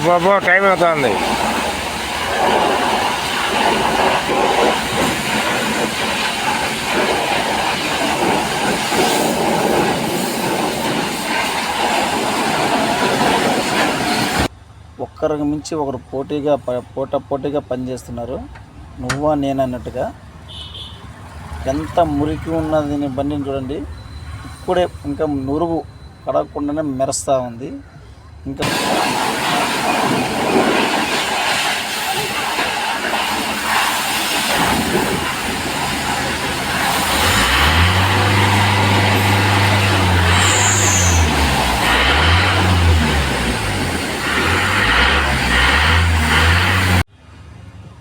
బాబా time అవుతుంది. ఒక్కరికి మించి ఒకరు పోటాపోటీగా పనిచేస్తున్నారు. నువ్వా నేనన్నట్టుగా. ఎంత మురికి ఉన్నది బండిని చూడండి. ఇప్పుడే ఇంకా నురుగు కడగకుండానే మెరుస్తూ ఉంది. ఇంకా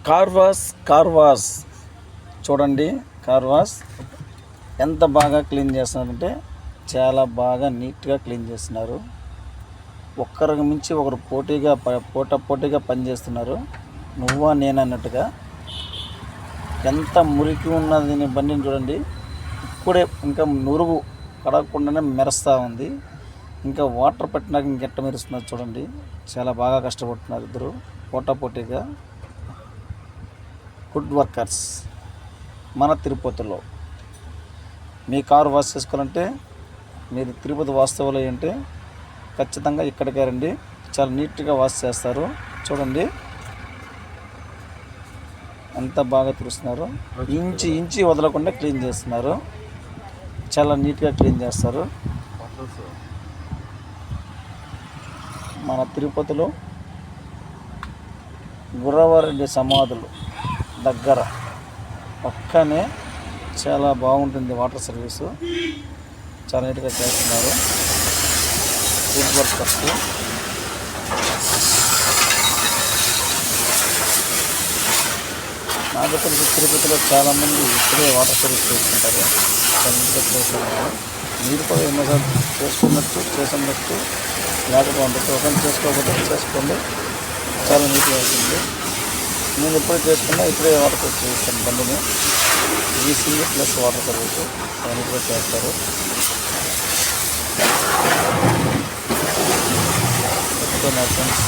కార్ వాష్ చూడండి. కార్ వాష్ ఎంత బాగా క్లీన్ చేస్తున్నారంటే చాలా బాగా నీట్గా క్లీన్ చేస్తున్నారు. ఒక్కరికి మించి ఒకరు పోటాపోటీగా పనిచేస్తున్నారు. నువ్వా నేనన్నట్టుగా. ఎంత మురికి ఉన్నది బండిని చూడండి. ఇప్పుడే ఇంకా నురుగు కడగకుండానే మెరుస్తూ ఉంది. ఇంకా వాటర్ పెట్టినాక ఇంకెట్ట మెరుస్తున్నారు చూడండి. చాలా బాగా కష్టపడుతున్నారు ఇద్దరు పోటాపోటీగా. గుడ్ వర్కర్స్ మన తిరుపతిలో. మీ కారు వాష్ చేసుకోవాలంటే మీరు తిరుపతి వాస్తవులు అంటే ఖచ్చితంగా ఇక్కడికే రండి. చాలా నీట్గా వాష్ చేస్తారు. చూడండి ఎంత బాగా తుడుస్తున్నారు. ఇంచి వదలకుండా క్లీన్ చేస్తున్నారు. చాలా నీట్గా క్లీన్ చేస్తారు. మన తిరుపతిలో గుర్రవారెడ్డి సమాధులు దగ్గర పక్కనే చాలా బాగుంటుంది వాటర్ సర్వీసు. చాలా నీట్గా చేస్తున్నారు ఫుడ్ వర్కర్స్. నాకు తెలిసి తిరుపతిలో చాలామంది ఇక్కడే వాటర్ సర్వీస్ చేసుకుంటారు. చాలా నీట్గా చేస్తున్నారు. మీరు కూడా ఎన్నోసార్లు చేసుకున్నట్టు లేకపోతే ఉండొచ్చు. ఒకరిని చేసుకోకపోతే చేసుకోండి. చాలా నీట్గా ఉంటుంది. నేను ఎప్పుడు చేసుకున్నా ఇప్పుడే వాటర్ సర్వీస్ చేస్తాను బండిని. ఈసీ ప్లస్ వాటర్ సర్వీస్ నీట్గా చేస్తారు. ఓకే నా ఫ్రెండ్స్.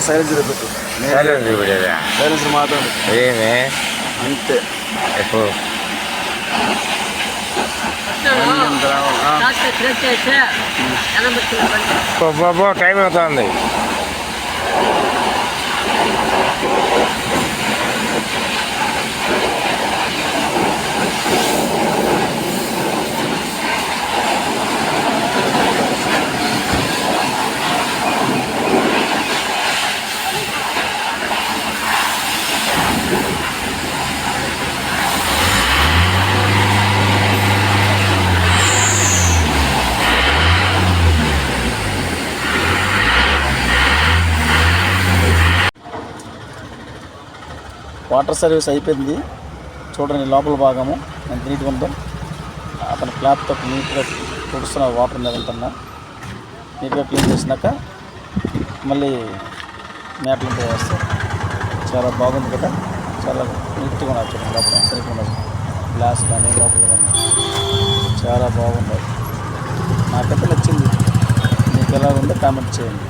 సైలెన్సర్ పెట్టు. సైలెన్సర్ మాత్రం ఏమే అంతే. ఎప్పుడు బాబా టైం అవుతుంది. వాటర్ సర్వీస్ అయిపోయింది. చూడండి లోపల భాగము ఎంత నీట్గా ఉందో. అతను క్లాప్తో నీట్గా తుడుస్తున్నారు వాటర్ మీద అంతా. నీట్గా క్లీన్ చేసినాక మళ్ళీ మ్యాట్లంతా వేస్తారు. చాలా బాగుంది కదా. చాలా నీట్గా ఉన్నారు చూడండి. లోపల సరిగ్గా ఉండదు. గ్లాస్ కానీ లోపల కానీ చాలా బాగుంది. నాకైతే నచ్చింది. మీకు ఎలా ఉందో కామెంట్ చేయండి.